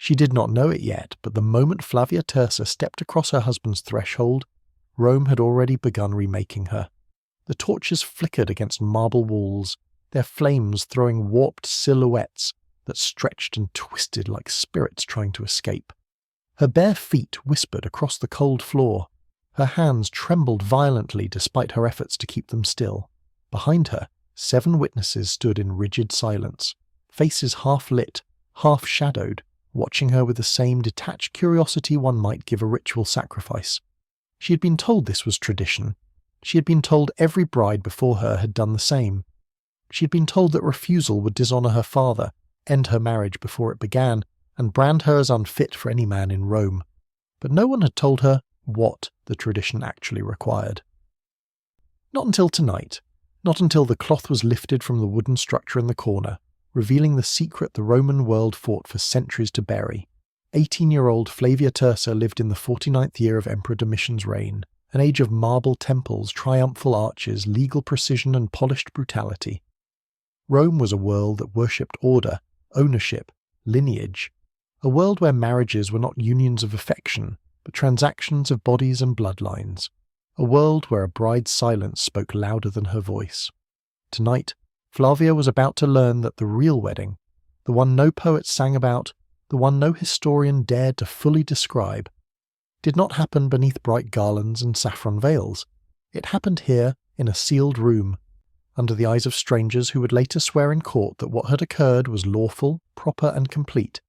She did not know it yet, but the moment Flavia Tersa stepped across her husband's threshold, Rome had already begun remaking her. The torches flickered against marble walls, their flames throwing warped silhouettes that stretched and twisted like spirits trying to escape. Her bare feet whispered across the cold floor. Her hands trembled violently despite her efforts to keep them still. Behind her, 7 witnesses stood in rigid silence, faces half lit, half shadowed, watching her with the same detached curiosity one might give a ritual sacrifice. She had been told this was tradition. She had been told every bride before her had done the same. She had been told that refusal would dishonour her father, end her marriage before it began, and brand her as unfit for any man in Rome. But no one had told her what the tradition actually required. Not until tonight. Not until the cloth was lifted from the wooden structure in the corner, revealing the secret the Roman world fought for centuries to bury. 18-year-old Flavia Tersa lived in the 49th year of Emperor Domitian's reign, an age of marble temples, triumphal arches, legal precision and polished brutality. Rome was a world that worshipped order, ownership, lineage, a world where marriages were not unions of affection, but transactions of bodies and bloodlines, a world where a bride's silence spoke louder than her voice. Tonight, Flavia was about to learn that the real wedding, the one no poet sang about, the one no historian dared to fully describe, did not happen beneath bright garlands and saffron veils. It happened here, in a sealed room, under the eyes of strangers who would later swear in court that what had occurred was lawful, proper and complete.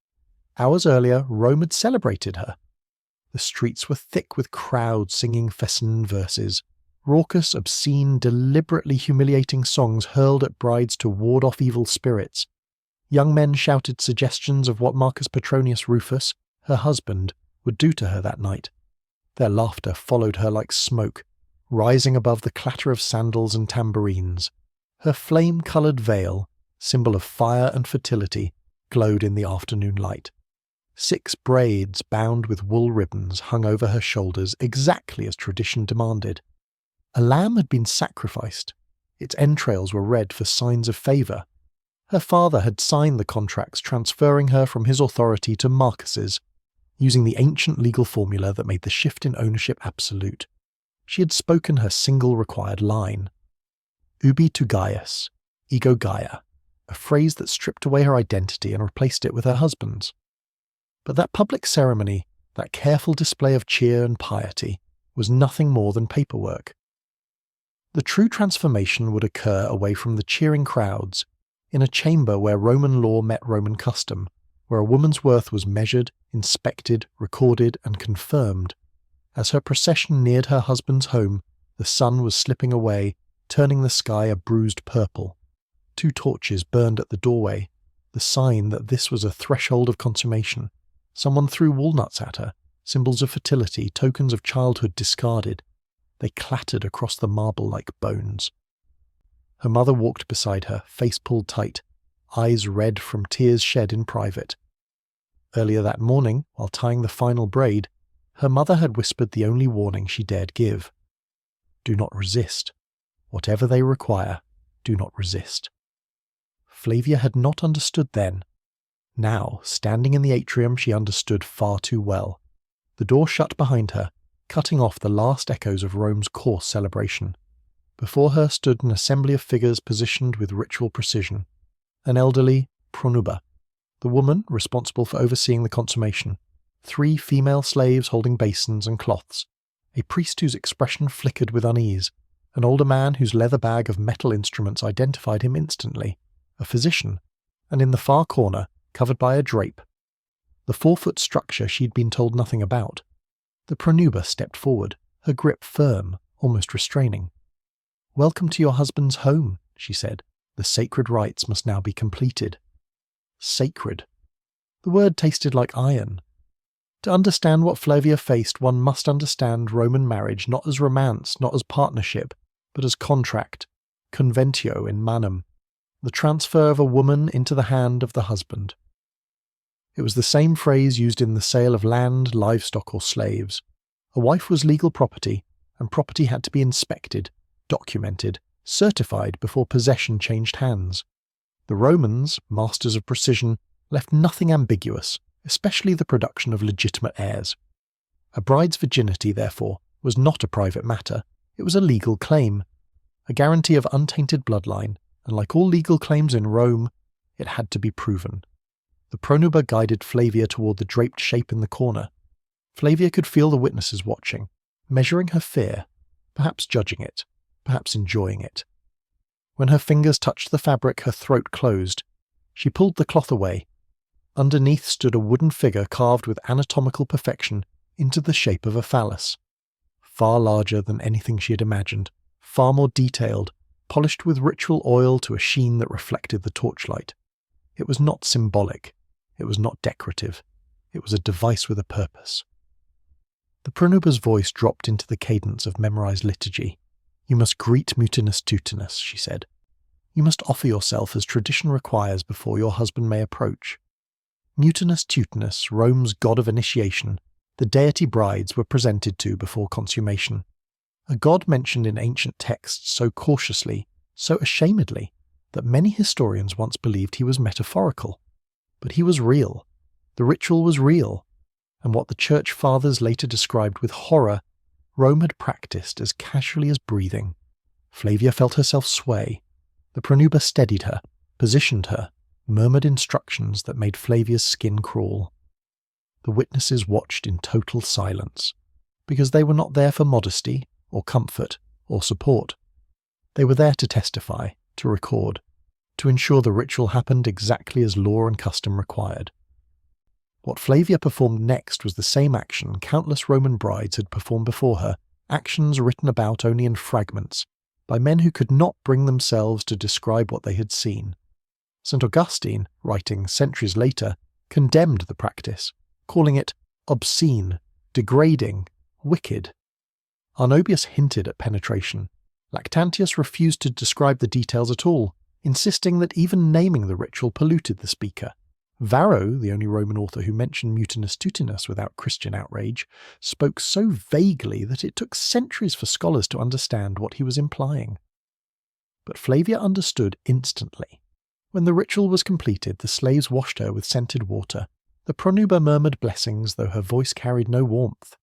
Hours earlier, Rome had celebrated her. The streets were thick with crowds singing feminine verses, raucous, obscene, deliberately humiliating songs hurled at brides to ward off evil spirits. Young men shouted suggestions of what Marcus Petronius Rufus, her husband, would do to her that night. Their laughter followed her like smoke, rising above the clatter of sandals and tambourines. Her flame-coloured veil, symbol of fire and fertility, glowed in the afternoon light. 6 braids bound with wool ribbons hung over her shoulders exactly as tradition demanded. A lamb had been sacrificed. Its entrails were red for signs of favour. Her father had signed the contracts transferring her from his authority to Marcus's, using the ancient legal formula that made the shift in ownership absolute. She had spoken her single required line. Ubi tu Gaius, ego Gaia, a phrase that stripped away her identity and replaced it with her husband's. But that public ceremony, that careful display of cheer and piety, was nothing more than paperwork. The true transformation would occur away from the cheering crowds, in a chamber where Roman law met Roman custom, where a woman's worth was measured, inspected, recorded, and confirmed. As her procession neared her husband's home, the sun was slipping away, turning the sky a bruised purple. 2 torches burned at the doorway, the sign that this was a threshold of consummation. Someone threw walnuts at her, symbols of fertility, tokens of childhood discarded. They clattered across the marble like bones. Her mother walked beside her, face pulled tight, eyes red from tears shed in private. Earlier that morning, while tying the final braid, her mother had whispered the only warning she dared give. Do not resist. Whatever they require, do not resist. Flavia had not understood then. Now, standing in the atrium, she understood far too well. The door shut behind her, cutting off the last echoes of Rome's coarse celebration. Before her stood an assembly of figures positioned with ritual precision. An elderly pronuba, the woman responsible for overseeing the consummation, 3 female slaves holding basins and cloths, a priest whose expression flickered with unease, an older man whose leather bag of metal instruments identified him instantly, a physician, and in the far corner, covered by a drape, the 4-foot structure she'd been told nothing about. The pronuba stepped forward, her grip firm, almost restraining. "Welcome to your husband's home," she said. "The sacred rites must now be completed." Sacred. The word tasted like iron. To understand what Flavia faced, one must understand Roman marriage not as romance, not as partnership, but as contract, conventio in manum, the transfer of a woman into the hand of the husband. It was the same phrase used in the sale of land, livestock or slaves. A wife was legal property, and property had to be inspected, documented, certified before possession changed hands. The Romans, masters of precision, left nothing ambiguous, especially the production of legitimate heirs. A bride's virginity, therefore, was not a private matter, it was a legal claim, a guarantee of untainted bloodline, and like all legal claims in Rome, it had to be proven. The pronuba guided Flavia toward the draped shape in the corner. Flavia could feel the witnesses watching, measuring her fear, perhaps judging it, perhaps enjoying it. When her fingers touched the fabric, her throat closed. She pulled the cloth away. Underneath stood a wooden figure carved with anatomical perfection into the shape of a phallus. Far larger than anything she had imagined, far more detailed, polished with ritual oil to a sheen that reflected the torchlight. It was not symbolic. It was not decorative. It was a device with a purpose. The pronuba's voice dropped into the cadence of memorized liturgy. "You must greet Mutinus Tutinus," she said. "You must offer yourself as tradition requires before your husband may approach." Mutinus Tutinus, Rome's god of initiation, the deity brides were presented to before consummation. A god mentioned in ancient texts so cautiously, so ashamedly, that many historians once believed he was metaphorical. But he was real. The ritual was real. And what the Church Fathers later described with horror, Rome had practiced as casually as breathing. Flavia felt herself sway. The pronuba steadied her, positioned her, murmured instructions that made Flavia's skin crawl. The witnesses watched in total silence, because they were not there for modesty, or comfort, or support. They were there to testify, to record, to ensure the ritual happened exactly as law and custom required. What Flavia performed next was the same action countless Roman brides had performed before her, actions written about only in fragments, by men who could not bring themselves to describe what they had seen. St. Augustine, writing centuries later, condemned the practice, calling it obscene, degrading, wicked. Arnobius hinted at penetration. Lactantius refused to describe the details at all, insisting that even naming the ritual polluted the speaker. Varro, the only Roman author who mentioned Mutinus Tutinus without Christian outrage, spoke so vaguely that it took centuries for scholars to understand what he was implying. But Flavia understood instantly. When the ritual was completed, the slaves washed her with scented water. The pronuba murmured blessings, though her voice carried no warmth.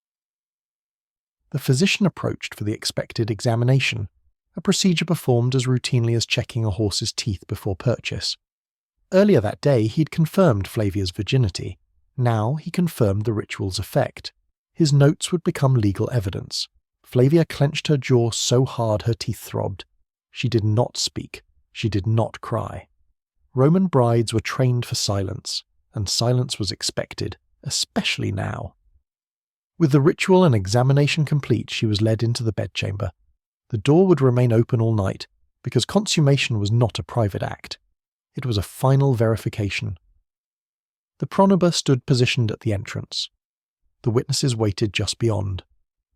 The physician approached for the expected examination, a procedure performed as routinely as checking a horse's teeth before purchase. Earlier that day he'd confirmed Flavia's virginity. Now he confirmed the ritual's effect. His notes would become legal evidence. Flavia clenched her jaw so hard her teeth throbbed. She did not speak. She did not cry. Roman brides were trained for silence, and silence was expected, especially now. With the ritual and examination complete, she was led into the bedchamber. The door would remain open all night, because consummation was not a private act. It was a final verification. The pronuba stood positioned at the entrance. The witnesses waited just beyond.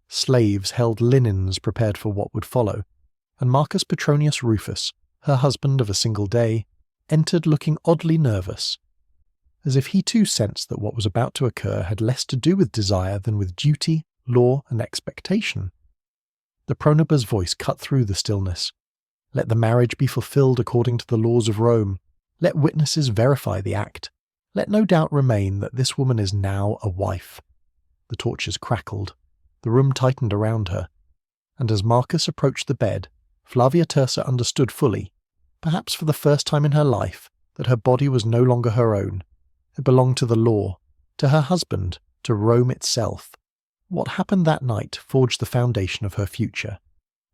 Slaves held linens prepared for what would follow, and Marcus Petronius Rufus, her husband of a single day, entered looking oddly nervous, as if he too sensed that what was about to occur had less to do with desire than with duty, law, and expectation. The pronuba's voice cut through the stillness. Let the marriage be fulfilled according to the laws of Rome. Let witnesses verify the act. Let no doubt remain that this woman is now a wife. The torches crackled. The room tightened around her. And as Marcus approached the bed, Flavia Tersa understood fully, perhaps for the first time in her life, that her body was no longer her own. It belonged to the law, to her husband, to Rome itself. What happened that night forged the foundation of her future.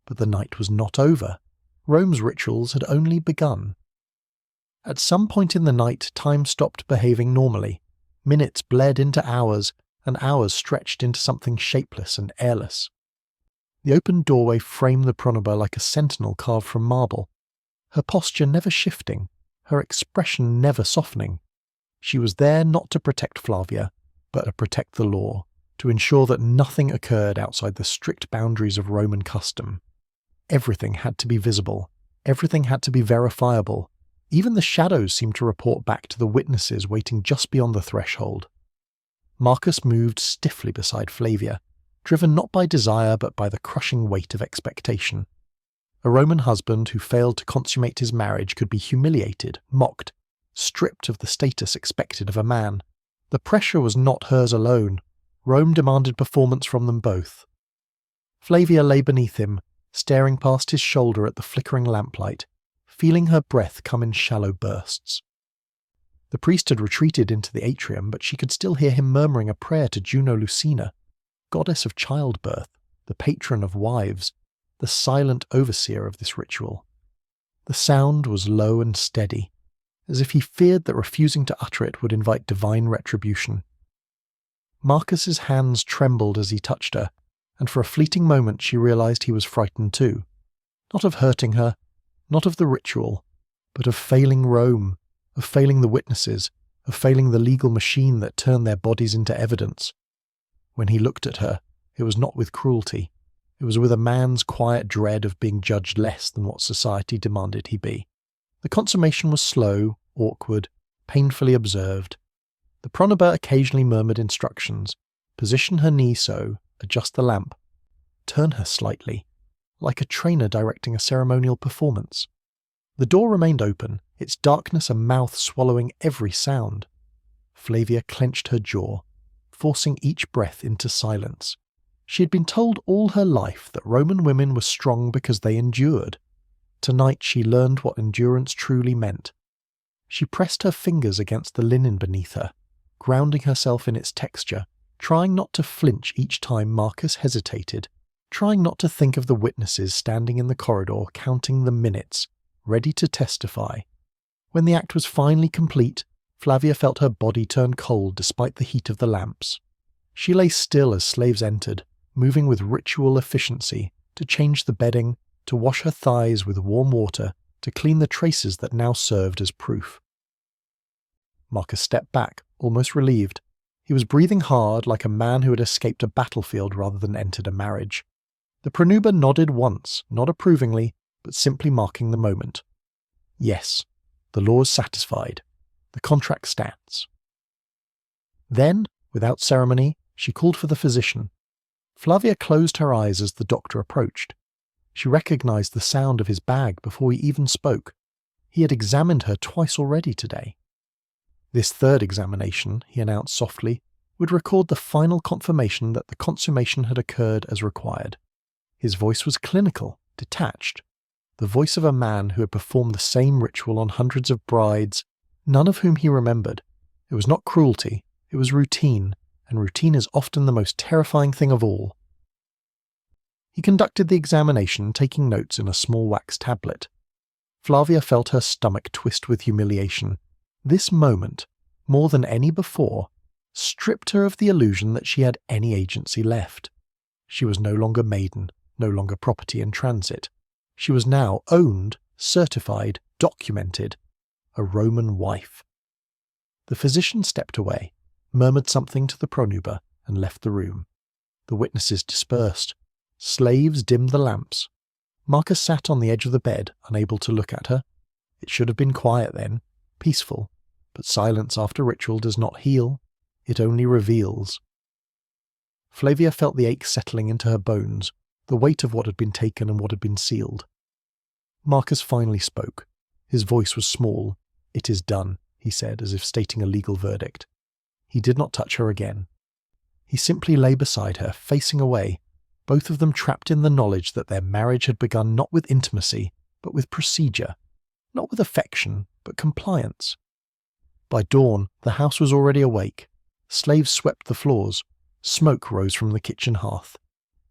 But the night was not over. Rome's rituals had only begun. At some point in the night, time stopped behaving normally. Minutes bled into hours, and hours stretched into something shapeless and airless. The open doorway framed the pronuba like a sentinel carved from marble, her posture never shifting, her expression never softening. She was there not to protect Flavia, but to protect the law, to ensure that nothing occurred outside the strict boundaries of Roman custom. Everything had to be visible, everything had to be verifiable. Even the shadows seemed to report back to the witnesses waiting just beyond the threshold. Marcus moved stiffly beside Flavia, driven not by desire but by the crushing weight of expectation. A Roman husband who failed to consummate his marriage could be humiliated, mocked, stripped of the status expected of a man. The pressure was not hers alone. Rome demanded performance from them both. Flavia lay beneath him, staring past his shoulder at the flickering lamplight, feeling her breath come in shallow bursts. The priest had retreated into the atrium, but she could still hear him murmuring a prayer to Juno Lucina, goddess of childbirth, the patron of wives, the silent overseer of this ritual. The sound was low and steady, as if he feared that refusing to utter it would invite divine retribution. Marcus's hands trembled as he touched her, and for a fleeting moment she realized he was frightened too. Not of hurting her, not of the ritual, but of failing Rome, of failing the witnesses, of failing the legal machine that turned their bodies into evidence. When he looked at her, it was not with cruelty. It was with a man's quiet dread of being judged less than what society demanded he be. The consummation was slow, awkward, painfully observed. The pronuba occasionally murmured instructions. Position her knee so, adjust the lamp. Turn her slightly, like a trainer directing a ceremonial performance. The door remained open, its darkness a mouth swallowing every sound. Flavia clenched her jaw, forcing each breath into silence. She had been told all her life that Roman women were strong because they endured. Tonight she learned what endurance truly meant. She pressed her fingers against the linen beneath her, grounding herself in its texture, trying not to flinch each time Marcus hesitated, trying not to think of the witnesses standing in the corridor counting the minutes, ready to testify. When the act was finally complete, Flavia felt her body turn cold despite the heat of the lamps. She lay still as slaves entered, moving with ritual efficiency, to change the bedding, to wash her thighs with warm water, to clean the traces that now served as proof. Marcus stepped back, almost relieved. He was breathing hard like a man who had escaped a battlefield rather than entered a marriage. The pronuba nodded once, not approvingly, but simply marking the moment. Yes, the law's satisfied. The contract stands. Then, without ceremony, she called for the physician. Flavia closed her eyes as the doctor approached. She recognized the sound of his bag before he even spoke. He had examined her twice already today. This third examination, he announced softly, would record the final confirmation that the consummation had occurred as required. His voice was clinical, detached, the voice of a man who had performed the same ritual on hundreds of brides, none of whom he remembered. It was not cruelty, it was routine, and routine is often the most terrifying thing of all. He conducted the examination, taking notes in a small wax tablet. Flavia felt her stomach twist with humiliation. This moment, more than any before, stripped her of the illusion that she had any agency left. She was no longer maiden, no longer property in transit. She was now owned, certified, documented, a Roman wife. The physician stepped away, murmured something to the pronuba, and left the room. The witnesses dispersed. Slaves dimmed the lamps. Marcus sat on the edge of the bed, unable to look at her. It should have been quiet then, peaceful, but silence after ritual does not heal, it only reveals. Flavia felt the ache settling into her bones, the weight of what had been taken and what had been sealed. Marcus finally spoke. His voice was small. "It is done," he said, as if stating a legal verdict. He did not touch her again. He simply lay beside her, facing away, both of them trapped in the knowledge that their marriage had begun not with intimacy, but with procedure, not with affection, but compliance. By dawn, the house was already awake. Slaves swept the floors. Smoke rose from the kitchen hearth.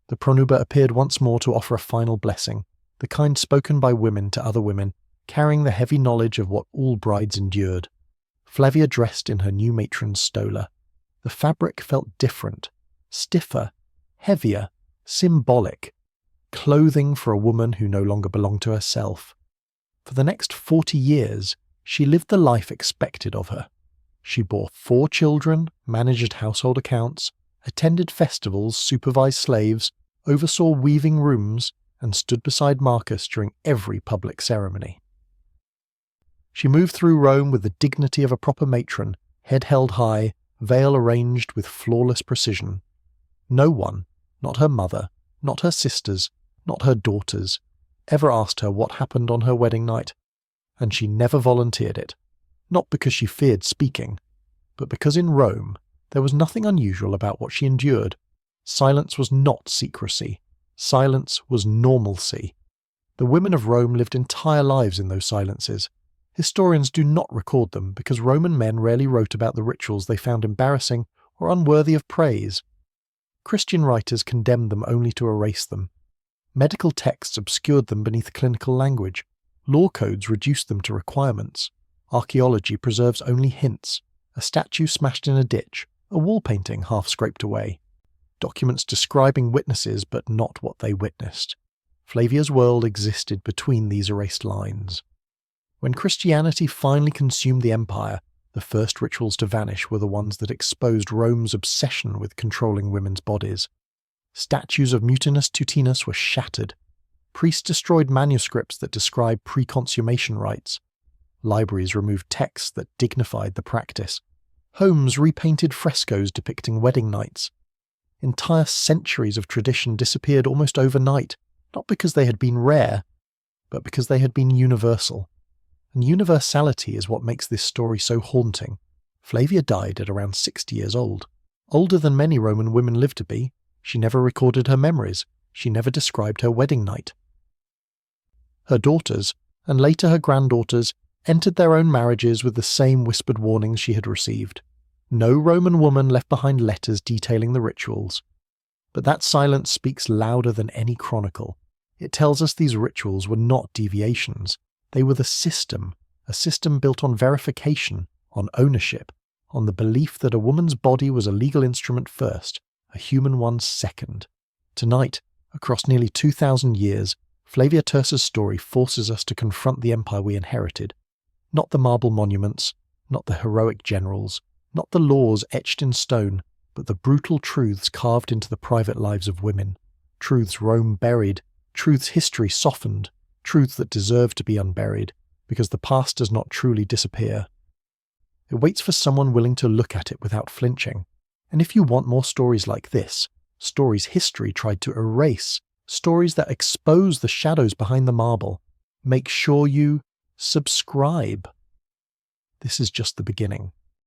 The pronuba appeared once more to offer a final blessing, the kind spoken by women to other women, carrying the heavy knowledge of what all brides endured. Flavia dressed in her new matron's stola. The fabric felt different, stiffer, heavier, symbolic, clothing for a woman who no longer belonged to herself. For the next 40 years, she lived the life expected of her. She bore 4 children, managed household accounts, attended festivals, supervised slaves, oversaw weaving rooms, and stood beside Marcus during every public ceremony. She moved through Rome with the dignity of a proper matron, head held high, veil arranged with flawless precision. No one, not her mother, not her sisters, not her daughters, ever asked her what happened on her wedding night, and she never volunteered it, not because she feared speaking, but because in Rome there was nothing unusual about what she endured. Silence was not secrecy. Silence was normalcy. The women of Rome lived entire lives in those silences. Historians do not record them because Roman men rarely wrote about the rituals they found embarrassing or unworthy of praise. Christian writers condemned them only to erase them. Medical texts obscured them beneath clinical language. Law codes reduced them to requirements. Archaeology preserves only hints. A statue smashed in a ditch, a wall painting half scraped away. Documents describing witnesses but not what they witnessed. Flavia's world existed between these erased lines. When Christianity finally consumed the empire, the first rituals to vanish were the ones that exposed Rome's obsession with controlling women's bodies. Statues of Mutinus Tutinus were shattered. Priests destroyed manuscripts that described pre-consummation rites. Libraries removed texts that dignified the practice. Homes repainted frescoes depicting wedding nights. Entire centuries of tradition disappeared almost overnight, not because they had been rare, but because they had been universal. And universality is what makes this story so haunting. Flavia died at around 60 years old. Older than many Roman women lived to be. She never recorded her memories. She never described her wedding night. Her daughters, and later her granddaughters, entered their own marriages with the same whispered warnings she had received. No Roman woman left behind letters detailing the rituals. But that silence speaks louder than any chronicle. It tells us these rituals were not deviations. They were the system, a system built on verification, on ownership, on the belief that a woman's body was a legal instrument first, a human one second. Tonight, across nearly 2,000 years, Flavia Tersa's story forces us to confront the empire we inherited. Not the marble monuments, not the heroic generals, not the laws etched in stone, but the brutal truths carved into the private lives of women. Truths Rome buried, truths history softened, truths that deserve to be unburied, because the past does not truly disappear. It waits for someone willing to look at it without flinching. And if you want more stories like this, stories history tried to erase, stories that expose the shadows behind the marble, make sure you subscribe. This is just the beginning.